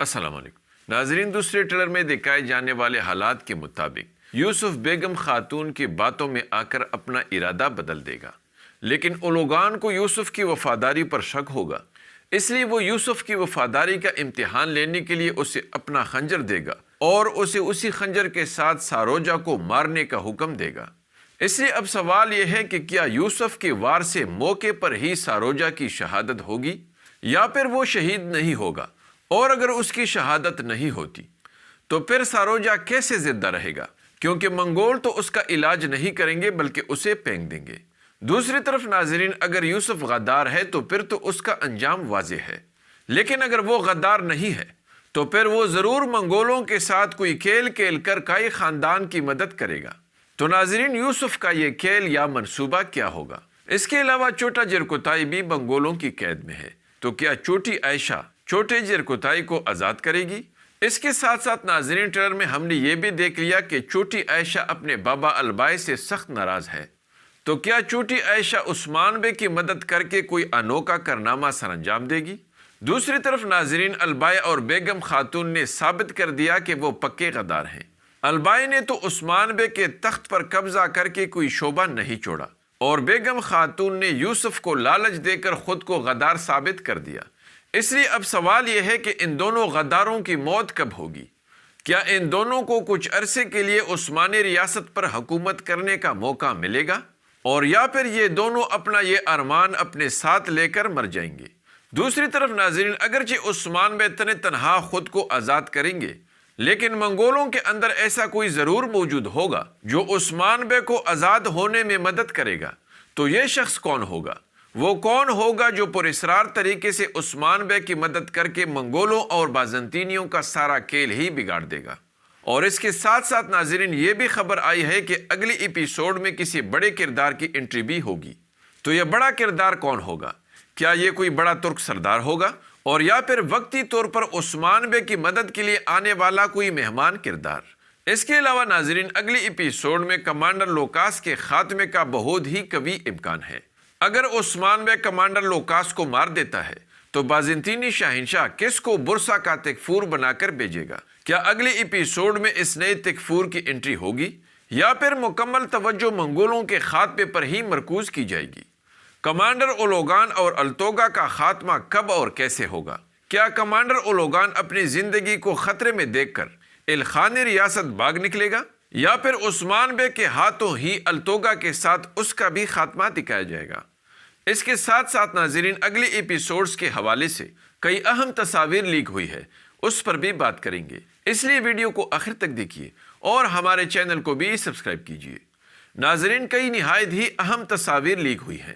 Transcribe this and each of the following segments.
السلام علیکم ناظرین، دوسرے ٹریلر میں دکھائے جانے والے حالات کے مطابق یوسف بیگم خاتون کی باتوں میں آ کر اپنا ارادہ بدل دے گا، لیکن اولوگان کو یوسف کی وفاداری پر شک ہوگا، اس لیے وہ یوسف کی وفاداری کا امتحان لینے کے لیے اسے اپنا خنجر دے گا اور اسے اسی خنجر کے ساتھ ساروجہ کو مارنے کا حکم دے گا۔ اس لیے اب سوال یہ ہے کہ کیا یوسف کے وار سے موقع پر ہی ساروجہ کی شہادت ہوگی یا پھر وہ شہید نہیں ہوگا؟ اور اگر اس کی شہادت نہیں ہوتی تو پھر ساروجہ کیسے زندہ رہے گا؟ کیونکہ منگول تو اس کا علاج نہیں کریں گے بلکہ اسے پھینک دیں گے۔ دوسری طرف ناظرین، اگر یوسف غدار ہے تو پھر تو اس کا انجام واضح ہے، لیکن اگر وہ غدار نہیں ہے تو پھر وہ ضرور منگولوں کے ساتھ کوئی کھیل کھیل کر کائی خاندان کی مدد کرے گا۔ تو ناظرین، یوسف کا یہ کھیل یا منصوبہ کیا ہوگا؟ اس کے علاوہ چھوٹا جرکوتائی بھی منگولوں کی قید میں ہے، تو کیا چھوٹی عائشہ چھوٹے جرکوتائی کو آزاد کرے گی؟ اس کے ساتھ ساتھ ناظرین، ٹریلر میں ہم نے یہ بھی دیکھ لیا کہ چھوٹی عائشہ اپنے بابا البائے سے سخت ناراض ہے، تو کیا چھوٹی عائشہ عثمان بے کی مدد کر کے کوئی انوکھا کارنامہ سر انجام دے گی؟ دوسری طرف ناظرین، البائے اور بیگم خاتون نے ثابت کر دیا کہ وہ پکے غدار ہیں۔ البائے نے تو عثمان بے کے تخت پر قبضہ کر کے کوئی شعبہ نہیں چھوڑا، اور بیگم خاتون نے یوسف کو لالچ دے کر خود کو غدار ثابت کر دیا۔ اس لیے اب سوال یہ ہے کہ ان دونوں غداروں کی موت کب ہوگی؟ کیا ان دونوں کو کچھ عرصے کے لیے عثمانی ریاست پر حکومت کرنے کا موقع ملے گا، اور یا پھر یہ دونوں اپنا یہ ارمان اپنے ساتھ لے کر مر جائیں گے؟ دوسری طرف ناظرین، اگرچہ عثمان بے تنہا خود کو آزاد کریں گے، لیکن منگولوں کے اندر ایسا کوئی ضرور موجود ہوگا جو عثمان بے کو آزاد ہونے میں مدد کرے گا۔ تو یہ شخص کون ہوگا؟ وہ کون ہوگا جو پراسرار طریقے سے عثمان بے کی مدد کر کے منگولوں اور بازنطینیوں کا سارا کھیل ہی بگاڑ دے گا؟ اور اس کے ساتھ ساتھ ناظرین، یہ بھی خبر آئی ہے کہ اگلی ایپیسوڈ میں کسی بڑے کردار کی انٹری بھی ہوگی۔ تو یہ بڑا کردار کون ہوگا؟ کیا یہ کوئی بڑا ترک سردار ہوگا، اور یا پھر وقتی طور پر عثمان بے کی مدد کے لیے آنے والا کوئی مہمان کردار؟ اس کے علاوہ ناظرین، اگلی ایپیسوڈ میں کمانڈر لوکاس کے خاتمے کا بہت ہی قوی امکان ہے۔ اگر عثمان بے کمانڈر لوکاس کو مار دیتا ہے تو بازنطینی شاہنشاہ کس کو برسا کا تکفور بنا کر بھیجے گا؟ کیا اگلی ایپیسوڈ میں اس نئے تکفور کی انٹری ہوگی، یا پھر مکمل توجہ منگولوں کے خاتمے پر ہی مرکوز کی جائے گی؟ کمانڈر اولوگان اور التوگا کا خاتمہ کب اور کیسے ہوگا؟ کیا کمانڈر اولوگان اپنی زندگی کو خطرے میں دیکھ کر الخانی ریاست بھاگ نکلے گا، یا پھر عثمان بے کے ہاتھوں ہی التوگا کے ساتھ اس کا بھی خاتمہ دکھایا جائے گا؟ اس کے ساتھ ساتھ ناظرین، اگلی ایپیسوڈز کے حوالے سے کئی اہم تصاویر لیک ہوئی ہے، اس پر بھی بات کریں گے، اس لیے ویڈیو کو آخر تک دیکھیے اور ہمارے چینل کو بھی سبسکرائب کیجیے۔ ناظرین، کئی نہایت ہی اہم تصاویر لیک ہوئی ہیں،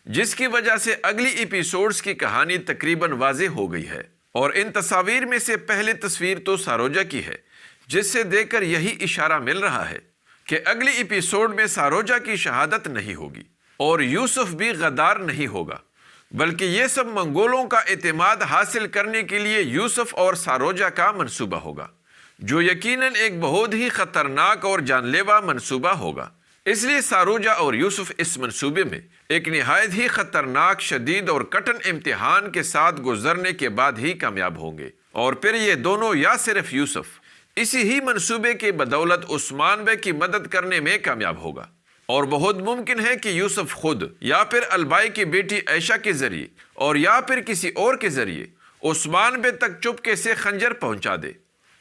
جس کی وجہ سے اگلی ایپیسوڈز کی کہانی تقریباً واضح ہو گئی ہے، اور ان تصاویر میں سے پہلی تصویر تو ساروجہ کی ہے، جس سے دیکھ کر یہی اشارہ مل رہا ہے کہ اگلی ایپیسوڈ میں ساروجہ کی شہادت نہیں ہوگی اور یوسف بھی غدار نہیں ہوگا، بلکہ یہ سب منگولوں کا اعتماد حاصل کرنے کے لیے یوسف اور ساروجہ کا منصوبہ ہوگا، جو یقیناً ایک بہت ہی خطرناک اور جان لیوا منصوبہ ہوگا۔ اس لیے ساروجہ اور یوسف اس منصوبے میں ایک نہایت ہی خطرناک، شدید اور کٹن امتحان کے ساتھ گزرنے کے بعد ہی کامیاب ہوں گے، اور پھر یہ دونوں یا صرف یوسف اسی ہی منصوبے کی بدولت عثمان بے کی مدد کرنے میں کامیاب ہوگا، اور بہت ممکن ہے کہ یوسف خود یا پھر البائی کی بیٹی عائشہ کے ذریعے اور یا پھر کسی اور کے ذریعے عثمان بے تک چپکے سے خنجر پہنچا دے،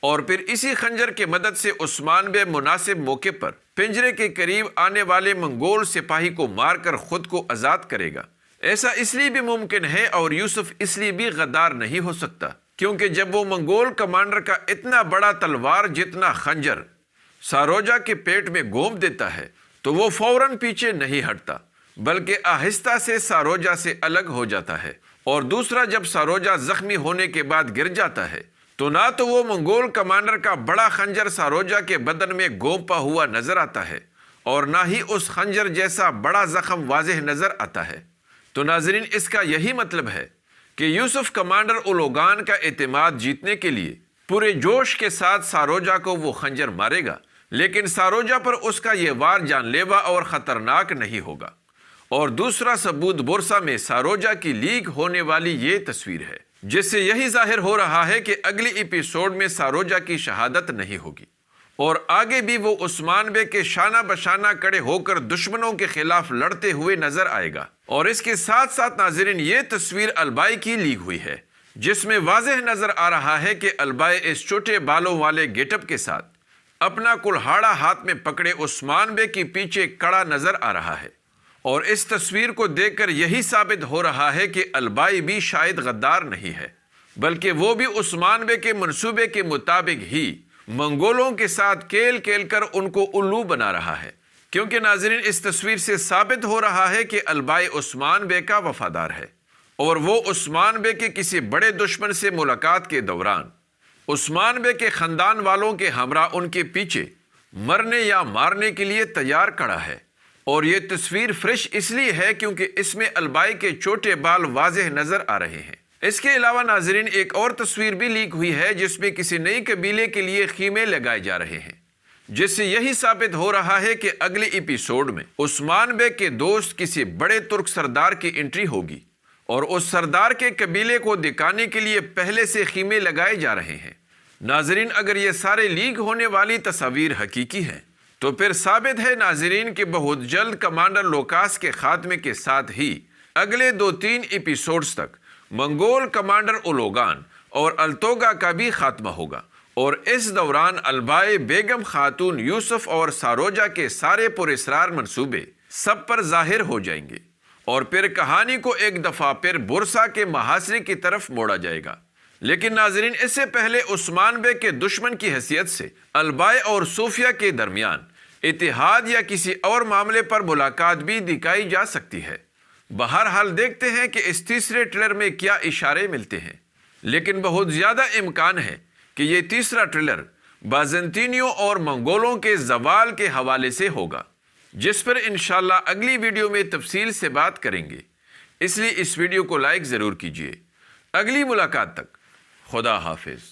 اور پھر اسی خنجر کی مدد سے عثمان بے مناسب موقع پر پنجرے کے قریب آنے والے منگول سپاہی کو مار کر خود کو آزاد کرے گا۔ ایسا اس لیے بھی ممکن ہے اور یوسف اس لیے بھی غدار نہیں ہو سکتا کیونکہ جب وہ منگول کمانڈر کا اتنا بڑا تلوار جتنا خنجر ساروجہ کے پیٹ میں گھوم دیتا ہے تو وہ فوراً پیچھے نہیں ہٹتا، بلکہ آہستہ سے ساروجہ سے الگ ہو جاتا ہے، اور دوسرا، جب ساروجہ زخمی ہونے کے بعد گر جاتا ہے تو نہ تو وہ منگول کمانڈر کا بڑا خنجر ساروجہ کے بدن میں گھومتا ہوا نظر آتا ہے، اور نہ ہی اس خنجر جیسا بڑا زخم واضح نظر آتا ہے۔ تو ناظرین، اس کا یہی مطلب ہے کہ یوسف کمانڈر اولوگان کا اعتماد جیتنے کے لیے پورے جوش کے ساتھ ساروجہ کو وہ خنجر مارے گا، لیکن ساروجہ پر اس کا یہ وار جان لیوا اور خطرناک نہیں ہوگا۔ اور دوسرا ثبوت برسا میں ساروجہ کی لیک ہونے والی یہ تصویر ہے۔ جس سے یہی ظاہر ہو رہا ہے کہ اگلی ایپیسوڈ میں ساروجہ کی شہادت نہیں ہوگی اور آگے بھی وہ عثمان بے کے شانہ بشانہ کڑے ہو کر دشمنوں کے خلاف لڑتے ہوئے نظر آئے گا۔ اور اس کے ساتھ ساتھ ناظرین یہ تصویر البائی کی لیک ہوئی ہے جس میں واضح نظر آ رہا ہے کہ البائی اس چھوٹے بالوں والے گیٹ اپ کے ساتھ اپنا کلہاڑا ہاتھ میں پکڑے عثمان بے کے پیچھے کڑا نظر آ رہا ہے، اور اس تصویر کو دیکھ کر یہی ثابت ہو رہا ہے کہ البائی بھی شاید غدار نہیں ہے، بلکہ وہ بھی عثمان بے کے منصوبے کے مطابق ہی منگولوں کے ساتھ کھیل کھیل کر ان کو الو بنا رہا ہے، کیونکہ ناظرین اس تصویر سے ثابت ہو رہا ہے کہ البائی عثمان بے کا وفادار ہے، اور وہ عثمان بے کے کسی بڑے دشمن سے ملاقات کے دوران عثمان بے کے خاندان والوں کے ہمراہ ان کے پیچھے مرنے یا مارنے کے لیے تیار کھڑا ہے۔ اور یہ تصویر فریش اس لیے ہے کیونکہ اس میں البائی کے چھوٹے بال واضح نظر آ رہے ہیں۔ اس کے علاوہ ناظرین ایک اور تصویر بھی لیک ہوئی ہے جس میں کسی نئی قبیلے کے لیے خیمے لگائے جا رہے ہیں، جس سے یہی ثابت ہو رہا ہے کہ اگلے ایپیسوڈ میں عثمان بے کے دوست کسی بڑے ترک سردار کی انٹری ہوگی اور اس سردار کے قبیلے کو دکھانے کے لیے پہلے سے خیمے لگائے جا رہے ہیں۔ ناظرین اگر یہ سارے لیک ہونے والی تصاویر حقیقی ہیں تو پھر ثابت ہے ناظرین کہ بہت جلد کمانڈر لوکاس کے خاتمے کے ساتھ ہی اگلے 2-3 ایپیسوڈز تک منگول کمانڈر اولوگان اور التوگا کا بھی خاتمہ ہوگا، اور اس دوران البائی، بیگم خاتون، یوسف اور ساروجہ کے سارے پراسرار منصوبے سب پر ظاہر ہو جائیں گے، اور پھر کہانی کو ایک دفعہ پھر بورسا کے محاصرے کی طرف موڑا جائے گا۔ لیکن ناظرین اس سے پہلے عثمان بے کے دشمن کی حیثیت سے البائی اور صوفیہ کے درمیان اتحاد یا کسی اور معاملے پر ملاقات بھی دکھائی جا سکتی ہے۔ بہرحال دیکھتے ہیں کہ اس تیسرے ٹریلر میں کیا اشارے ملتے ہیں، لیکن بہت زیادہ امکان ہے کہ یہ تیسرا ٹریلر بازنطینیوں اور منگولوں کے زوال کے حوالے سے ہوگا، جس پر انشاءاللہ اگلی ویڈیو میں تفصیل سے بات کریں گے، اس لیے اس ویڈیو کو لائک ضرور کیجیے۔ اگلی ملاقات تک خدا حافظ۔